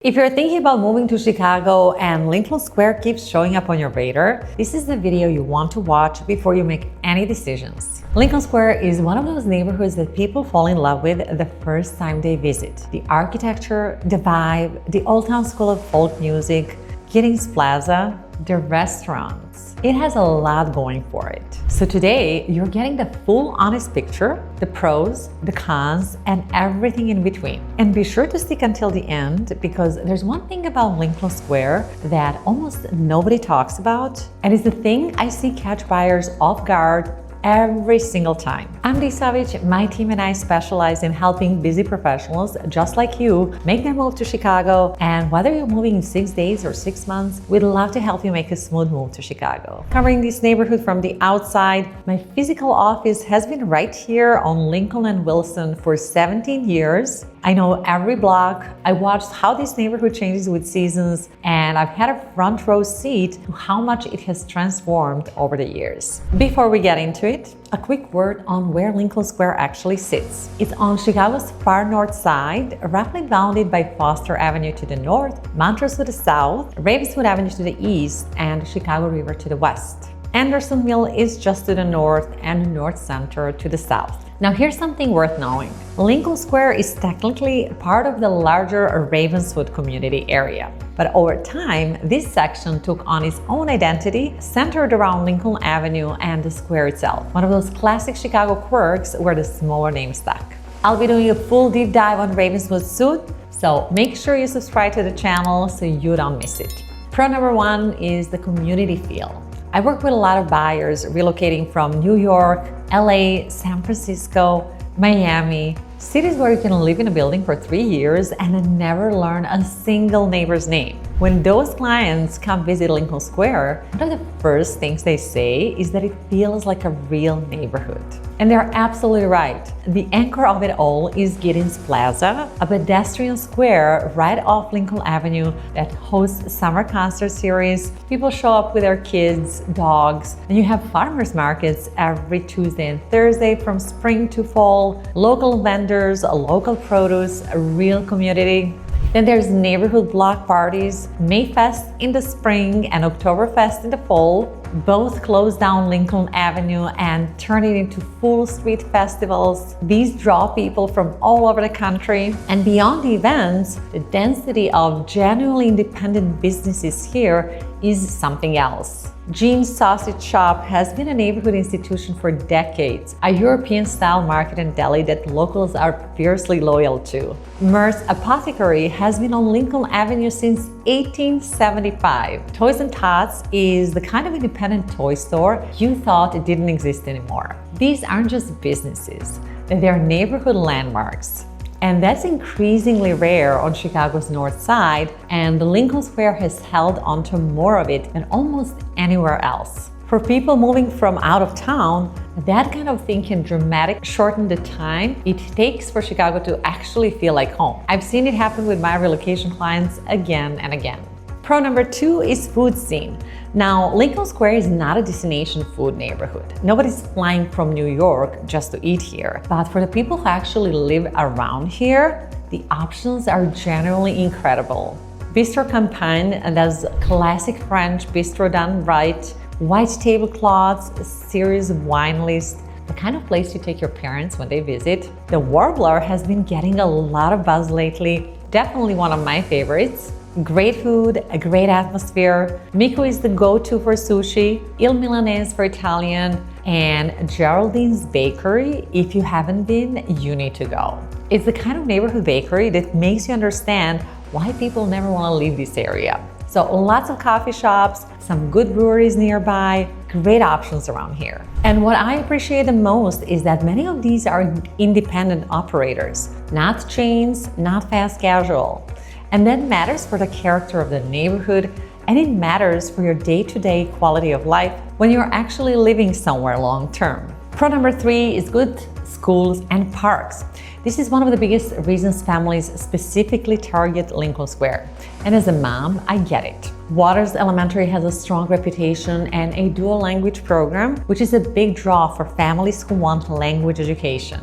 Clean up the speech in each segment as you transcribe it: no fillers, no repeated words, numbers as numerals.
If you're thinking about moving to Chicago and Lincoln Square keeps showing up on your radar, this is the video you want to watch before you make any decisions. Lincoln Square is one of those neighborhoods that people fall in love with the first time they visit. The architecture, the vibe, the Old Town School of Folk Music, Giddings Plaza, the restaurants. It has a lot going for it. So today, you're getting the full honest picture, the pros, the cons, and everything in between. And be sure to stick until the end because there's one thing about Lincoln Square that almost nobody talks about, and it's the thing I see catch buyers off guard every single time. I'm Savic. My team and I specialize in helping busy professionals just like you make their move to Chicago. And whether you're moving in 6 days or 6 months, we'd love to help you make a smooth move to Chicago. Covering this neighborhood from the outside, my physical office has been right here on Lincoln and Wilson for 17 years. I know every block. I watched how this neighborhood changes with seasons, and I've had a front row seat to how much it has transformed over the years. Before we get into it, a quick word on where Lincoln Square actually sits. It's on Chicago's far north side, roughly bounded by Foster Avenue to the north, Montrose to the south, Ravenswood Avenue to the east, and Chicago River to the west. Andersonville is just to the north and North Center to the south. Now here's something worth knowing. Lincoln Square is technically part of the larger Ravenswood community area. But over time, this section took on its own identity centered around Lincoln Avenue and the square itself. One of those classic Chicago quirks where the smaller name stuck. I'll be doing a full deep dive on Ravenswood soon, so make sure you subscribe to the channel so you don't miss it. Pro number one is the community feel. I work with a lot of buyers relocating from New York, LA, San Francisco, Miami, cities where you can live in a building for 3 years and never learn a single neighbor's name. When those clients come visit Lincoln Square, one of the first things they say is that it feels like a real neighborhood. And they're absolutely right. The anchor of it all is Giddings Plaza, a pedestrian square right off Lincoln Avenue that hosts summer concert series. People show up with their kids, dogs, and you have farmers markets every Tuesday and Thursday from spring to fall, local vendors, local produce, a real community. Then there's neighborhood block parties, Mayfest in the spring and Oktoberfest in the fall. Both close down Lincoln Avenue and turn it into full street festivals. These draw people from all over the country. And beyond the events, the density of genuinely independent businesses here is something else. Jean's Sausage Shop has been a neighborhood institution for decades, a European-style market and deli that locals are fiercely loyal to. Mer's Apothecary has been on Lincoln Avenue since 1875. Toys and Tots is the kind of independent toy store you thought it didn't exist anymore. These aren't just businesses, they're neighborhood landmarks. And that's increasingly rare on Chicago's north side, and the Lincoln Square has held onto more of it than almost anywhere else. For people moving from out of town, that kind of thing can dramatically shorten the time it takes for Chicago to actually feel like home. I've seen it happen with my relocation clients again and again. Pro number two is food scene. Now, Lincoln Square is not a destination food neighborhood. Nobody's flying from New York just to eat here. But for the people who actually live around here, the options are generally incredible. Bistro Campagne does classic French bistro done right, white tablecloths, a series of wine lists, the kind of place you take your parents when they visit. The Warbler has been getting a lot of buzz lately, definitely one of my favorites. Great food, a great atmosphere. Miku is the go-to for sushi, Il Milanese for Italian, and Geraldine's Bakery. If you haven't been, you need to go. It's the kind of neighborhood bakery that makes you understand why people never want to leave this area. So lots of coffee shops, some good breweries nearby, great options around here. And what I appreciate the most is that many of these are independent operators, not chains, not fast casual. And that matters for the character of the neighborhood, and it matters for your day-to-day quality of life when you're actually living somewhere long-term. Pro number three is good schools and parks. This is one of the biggest reasons families specifically target Lincoln Square. And as a mom, I get it. Waters Elementary has a strong reputation and a dual language program, which is a big draw for families who want language education.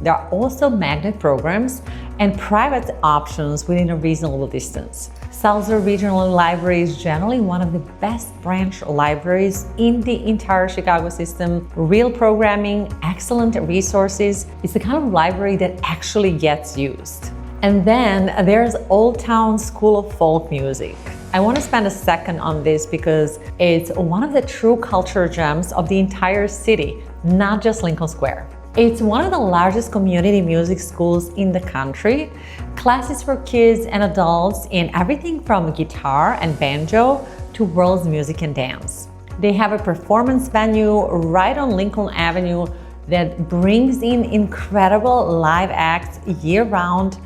There are also magnet programs and private options within a reasonable distance. Salzer Regional Library is generally one of the best branch libraries in the entire Chicago system. Real programming, excellent resources. It's the kind of library that actually gets used. And then there's Old Town School of Folk Music. I want to spend a second on this because it's one of the true culture gems of the entire city, not just Lincoln Square. It's one of the largest community music schools in the country. Classes for kids and adults in everything from guitar and banjo to world music and dance. They have a performance venue right on Lincoln Avenue that brings in incredible live acts year-round.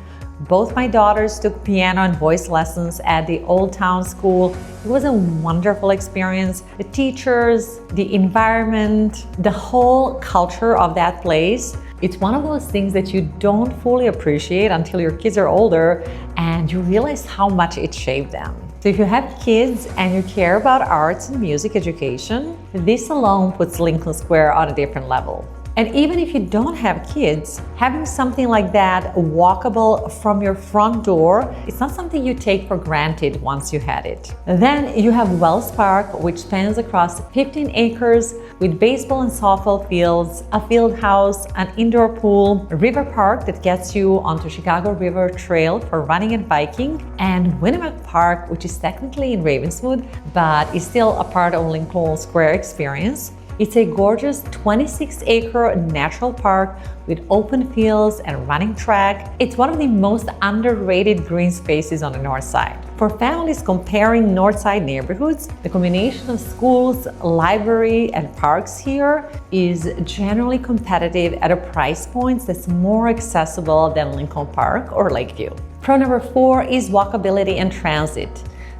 Both my daughters took piano and voice lessons at the Old Town School. It was a wonderful experience. The teachers, the environment, the whole culture of that place. It's one of those things that you don't fully appreciate until your kids are older and you realize how much it shaped them. So if you have kids and you care about arts and music education, this alone puts Lincoln Square on a different level. And even if you don't have kids, having something like that walkable from your front door, it's not something you take for granted once you had it. Then you have Wells Park, which spans across 15 acres with baseball and softball fields, a field house, an indoor pool, a river park that gets you onto Chicago River Trail for running and biking, and Winnemucca Park, which is technically in Ravenswood, but is still a part of Lincoln Square experience. It's a gorgeous 26-acre natural park with open fields and running track. It's one of the most underrated green spaces on the north side. For families comparing north side neighborhoods, the combination of schools, library, and parks here is generally competitive at a price point that's more accessible than Lincoln Park or Lakeview. Pro number 4 is walkability and transit.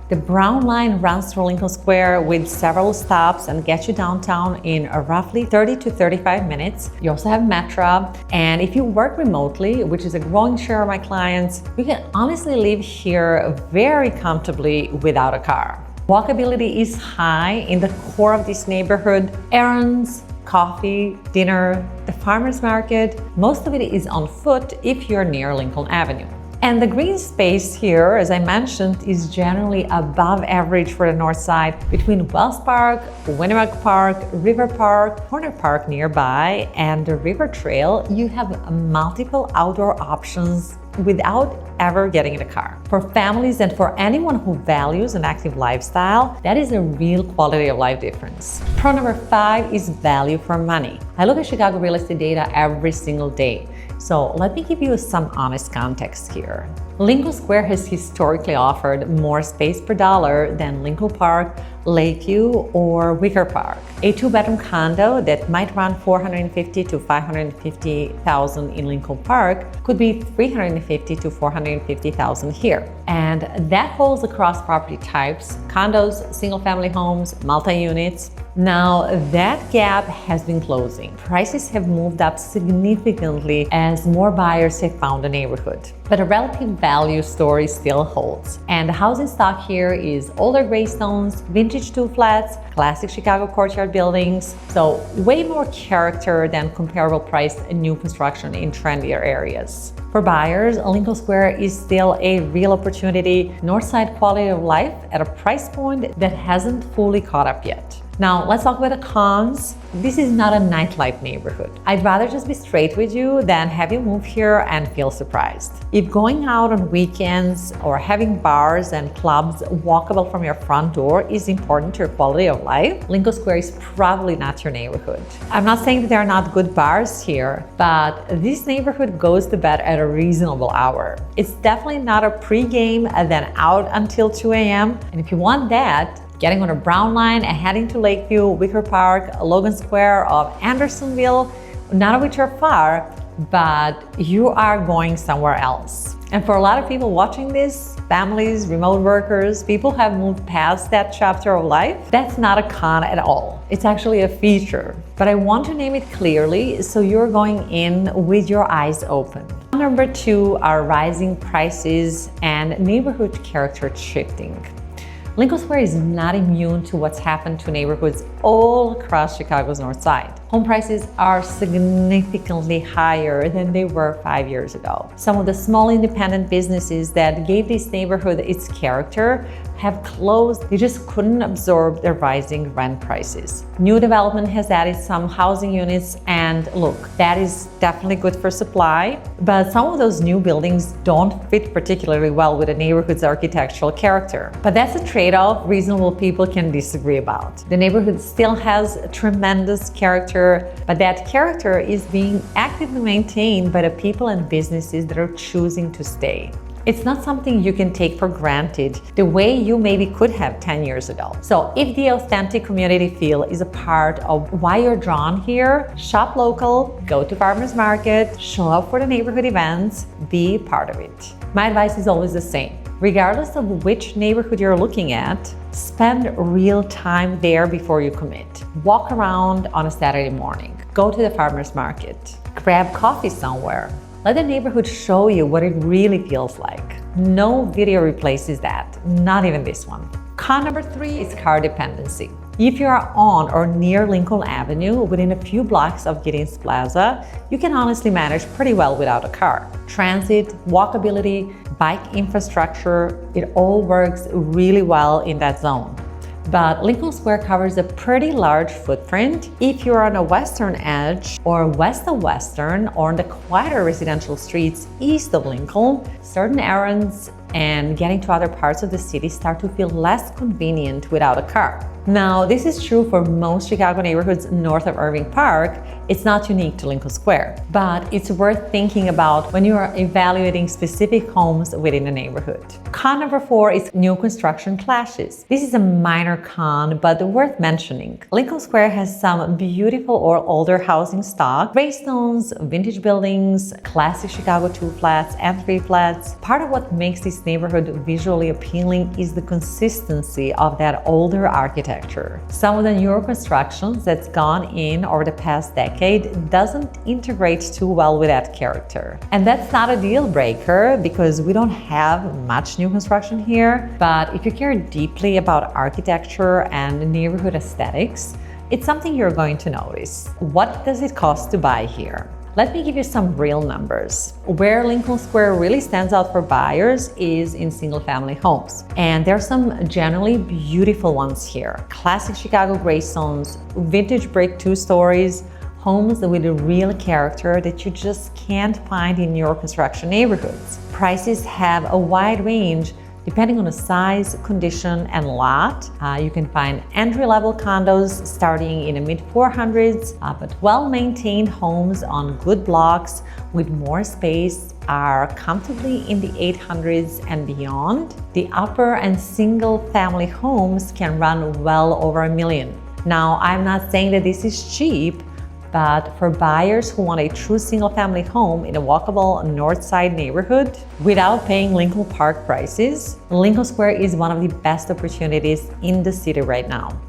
The Brown Line runs through Lincoln Square with several stops and gets you downtown in roughly 30 to 35 minutes. You also have Metro, and if you work remotely, which is a growing share of my clients, you can honestly live here very comfortably without a car. Walkability is high in the core of this neighborhood. Errands, coffee, dinner, the farmer's market, most of it is on foot if you're near Lincoln Avenue. And the green space here, as I mentioned, is generally above average for the north side between Wells Park, Winnemucca Park, River Park, Corner Park nearby, and the River Trail. You have multiple outdoor options without ever getting in a car. For families and for anyone who values an active lifestyle, that is a real quality of life difference. Pro number 5 is value for money. I look at Chicago real estate data every single day. So let me give you some honest context here. Lincoln Square has historically offered more space per dollar than Lincoln Park, Lakeview, or Wicker Park. A 2-bedroom condo that might run $450,000 to $550,000 in Lincoln Park could be $350,000 to $450,000 here. And that holds across property types: condos, single-family homes, multi-units. Now, that gap has been closing. Prices have moved up significantly as more buyers have found the neighborhood. But a relative value story still holds. And the housing stock here is older graystones, vintage 2-flats, classic Chicago courtyard buildings. So way more character than comparable priced new construction in trendier areas. For buyers, Lincoln Square is still a real opportunity. Northside quality of life at a price point that hasn't fully caught up yet. Now, let's talk about the cons. This is not a nightlife neighborhood. I'd rather just be straight with you than have you move here and feel surprised. If going out on weekends or having bars and clubs walkable from your front door is important to your quality of life, Lincoln Square is probably not your neighborhood. I'm not saying that there are not good bars here, but this neighborhood goes to bed at a reasonable hour. It's definitely not a pre-game and then out until 2 a.m. And if you want that, getting on a Brown Line and heading to Lakeview, Wicker Park, Logan Square, of Andersonville, none of which are far, but you are going somewhere else. And for a lot of people watching this, families, remote workers, people have moved past that chapter of life. That's not a con at all. It's actually a feature. But I want to name it clearly so you're going in with your eyes open. Number 2 are rising prices and neighborhood character shifting. Lincoln Square is not immune to what's happened to neighborhoods all across Chicago's north side. Home prices are significantly higher than they were 5 years ago. Some of the small independent businesses that gave this neighborhood its character have closed. They just couldn't absorb the rising rent prices. New development has added some housing units, and look, that is definitely good for supply, but some of those new buildings don't fit particularly well with a neighborhood's architectural character. But that's a trade-off reasonable people can disagree about. The neighborhood still has tremendous character, but that character is being actively maintained by the people and businesses that are choosing to stay. It's not something you can take for granted the way you maybe could have 10 years ago. So if the authentic community feel is a part of why you're drawn here, shop local, go to farmers market, show up for the neighborhood events, be part of it. My advice is always the same. Regardless of which neighborhood you're looking at, spend real time there before you commit. Walk around on a Saturday morning. Go to the farmers market. Grab coffee somewhere. Let the neighborhood show you what it really feels like. No video replaces that, not even this one. Con number 3 is car dependency. If you are on or near Lincoln Avenue, within a few blocks of Giddings Plaza, you can honestly manage pretty well without a car. Transit, walkability, bike infrastructure, it all works really well in that zone. But Lincoln Square covers a pretty large footprint. If you're on a western edge or west of Western or on the quieter residential streets east of Lincoln, certain errands and getting to other parts of the city start to feel less convenient without a car. Now, this is true for most Chicago neighborhoods north of Irving Park. It's not unique to Lincoln Square, but it's worth thinking about when you are evaluating specific homes within a neighborhood. Con number 4 is new construction clashes. This is a minor con, but worth mentioning. Lincoln Square has some beautiful or older housing stock, graystones, vintage buildings, classic Chicago 2-flats and 3-flats. Part of what makes this neighborhood visually appealing is the consistency of that older architecture. Some of the newer constructions that's gone in over the past decade doesn't integrate too well with that character. And that's not a deal breaker because we don't have much new construction here, but if you care deeply about architecture and neighborhood aesthetics, it's something you're going to notice. What does it cost to buy here? Let me give you some real numbers. Where Lincoln Square really stands out for buyers is in single-family homes. And there are some generally beautiful ones here. Classic Chicago graystones, vintage brick 2 stories, homes with a real character that you just can't find in your construction neighborhoods. Prices have a wide range depending on the size, condition, and lot. You can find entry-level condos starting in the mid-400s, but well-maintained homes on good blocks with more space are comfortably in the 800s and beyond. The upper and single-family homes can run well over $1 million. Now, I'm not saying that this is cheap, but for buyers who want a true single-family home in a walkable north side neighborhood without paying Lincoln Park prices, Lincoln Square is one of the best opportunities in the city right now.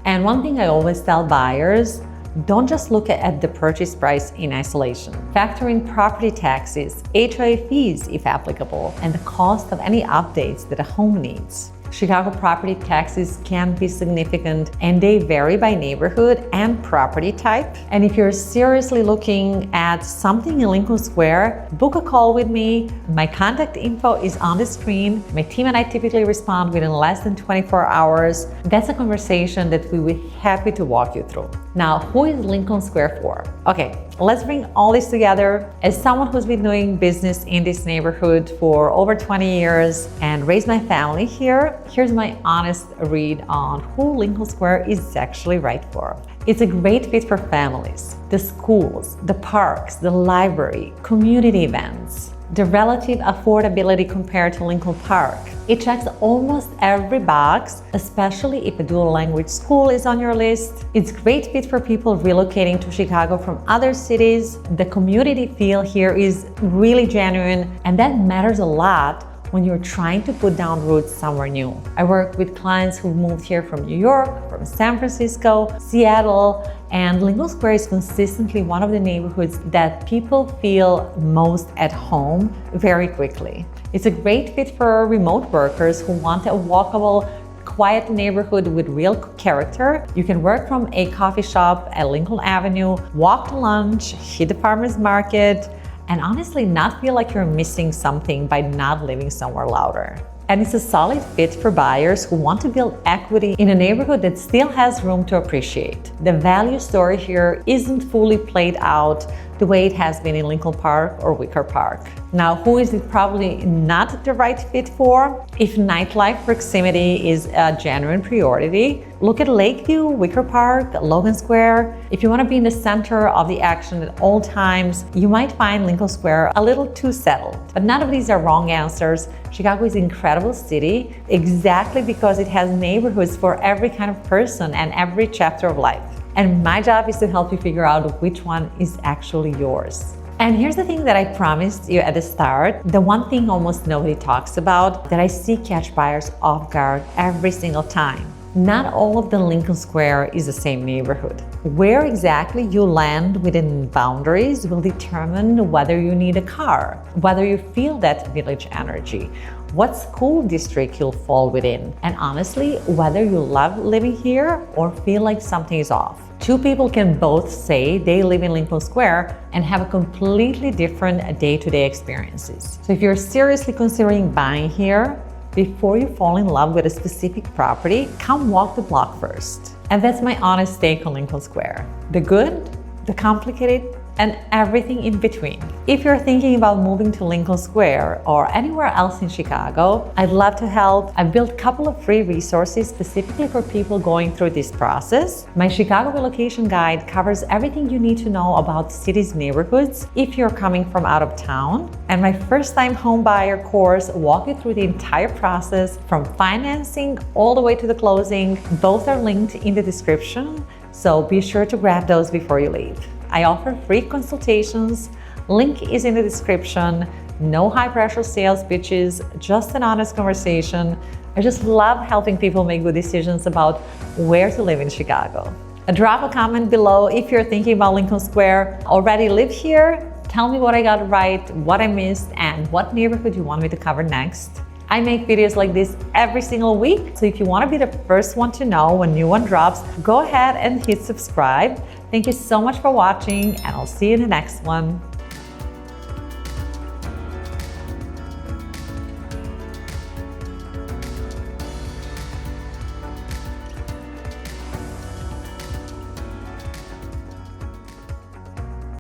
And one thing I always tell buyers, don't just look at the purchase price in isolation. Factor in property taxes, HOA fees if applicable, and the cost of any updates that a home needs. Chicago property taxes can be significant and they vary by neighborhood and property type. And if you're seriously looking at something in Lincoln Square, book a call with me. My contact info is on the screen. My team and I typically respond within less than 24 hours. That's a conversation that we will be happy to walk you through. Now, who is Lincoln Square for? Okay, let's bring all this together. As someone who's been doing business in this neighborhood for over 20 years and raised my family here, here's my honest read on who Lincoln Square is actually right for. It's a great fit for families, the schools, the parks, the library, community events, the relative affordability compared to Lincoln Park. It checks almost every box, especially if a dual language school is on your list. It's a great fit for people relocating to Chicago from other cities. The community feel here is really genuine, and that matters a lot when you're trying to put down roots somewhere new. I work with clients who moved here from New York, from San Francisco, Seattle, and Lincoln Square is consistently one of the neighborhoods that people feel most at home very quickly. It's a great fit for remote workers who want a walkable, quiet neighborhood with real character. You can work from a coffee shop at Lincoln Avenue, walk to lunch, hit the farmer's market, and honestly not feel like you're missing something by not living somewhere louder. And it's a solid fit for buyers who want to build equity in a neighborhood that still has room to appreciate. The value story here isn't fully played out the way it has been in Lincoln Park or Wicker Park. Now, who is it probably not the right fit for? If nightlife proximity is a genuine priority, look at Lakeview, Wicker Park, Logan Square. If you want to be in the center of the action at all times, you might find Lincoln Square a little too settled. But none of these are wrong answers. Chicago is an incredible city exactly because it has neighborhoods for every kind of person and every chapter of life. And my job is to help you figure out which one is actually yours. And here's the thing that I promised you at the start, the one thing almost nobody talks about that I see catch buyers off guard every single time. Not all of the Lincoln Square is the same neighborhood. Where exactly you land within boundaries will determine whether you need a car, whether you feel that village energy, what school district you'll fall within, and honestly, whether you love living here or feel like something is off. Two people can both say they live in Lincoln Square and have a completely different day-to-day experiences. So if you're seriously considering buying here, before you fall in love with a specific property, come walk the block first. And that's my honest take on Lincoln Square. The good, the complicated, and everything in between. If you're thinking about moving to Lincoln Square or anywhere else in Chicago, I'd love to help. I've built a couple of free resources specifically for people going through this process. My Chicago Relocation Guide covers everything you need to know about the city's neighborhoods if you're coming from out of town. And my first-time home buyer course walks you through the entire process from financing all the way to the closing. Both are linked in the description, so be sure to grab those before you leave. I offer free consultations. Link is in the description. No high-pressure sales pitches, just an honest conversation. I just love helping people make good decisions about where to live in Chicago. Drop a comment below if you're thinking about Lincoln Square. Already live here? Tell me what I got right, what I missed, and what neighborhood you want me to cover next. I make videos like this every single week, so if you want to be the first one to know when new one drops, go ahead and hit subscribe. Thank you so much for watching, and I'll see you in the next one.